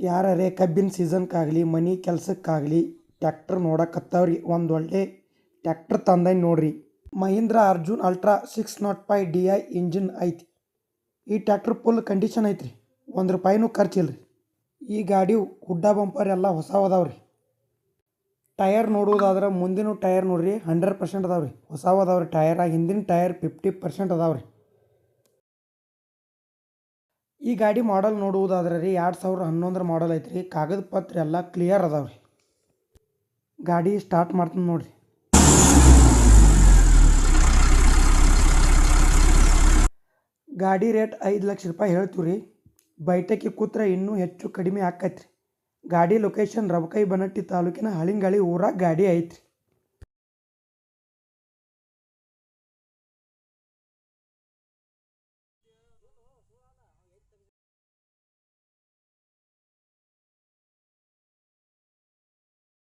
ಯಾರರೇ ಕಬ್ಬಿನ ಸೀಸನ್ಕಾಗಲಿ ಮನೆ ಕೆಲಸಕ್ಕಾಗಲಿ ಟ್ಯಾಕ್ಟರ್ ನೋಡಕತ್ತವ್ರಿ ಒಂದು ಒಳ್ಳೆ ಟ್ಯಾಕ್ಟರ್ ತಂದೈನಿ ನೋಡ್ರಿ. Mahindra Arjun ultra 605 DI engine ಐತಿ. ಈ ಟ್ಯಾಕ್ಟರ್ ಫುಲ್ ಕಂಡೀಷನ್ ಐತ್ರಿ, ಒಂದು ರೂಪಾಯಿನೂ ಖರ್ಚಿಲ್ರಿ. ಈ ಗಾಡಿ ಹುಡ್ಡ ಬಂಪರ್ ಎಲ್ಲ ಹೊಸವದಾವ್ರಿ. ಟಯರ್ ನೋಡುವುದಾದ್ರೆ ಮುಂದಿನ ಟಯರ್ ನೋಡ್ರಿ 100% ಅದಾವ್ರಿ, ಹೊಸವದಾವ್ರಿ ಟಯರ್. ಹಿಂದಿನ ಟಯರ್ 50% ಅದಾವ್ರಿ. ಈ ಗಾಡಿ ಮಾಡಲ್ ನೋಡುವುದಾದ್ರೆ ರೀ 2011 ಮಾಡಲ್ ಐತ್ರಿ. ಕಾಗದ ಪತ್ರ ಎಲ್ಲ ಕ್ಲಿಯರ್ ಅದಾವ್ರಿ. ಗಾಡಿ ಸ್ಟಾರ್ಟ್ ಮಾಡ್ತೀನಿ ನೋಡ್ರಿ. ಗಾಡಿ ರೇಟ್ 5 ಲಕ್ಷ ರೂಪಾಯಿ ಹೇಳ್ತೀವಿ ರೀ. ಬೈಟಕಿ ಕೂತ್ರೆ ಇನ್ನೂ ಹೆಚ್ಚು ಕಡಿಮೆ ಆಕೈತ್ರಿ. ಗಾಡಿ ಲೊಕೇಶನ್ ರಬಕೈ ಬನಟ್ಟಿ ತಾಲೂಕಿನ ಹಳಿಂಗಳಿ ಊರಾಗ ಗಾಡಿ ಐತ್ರಿ.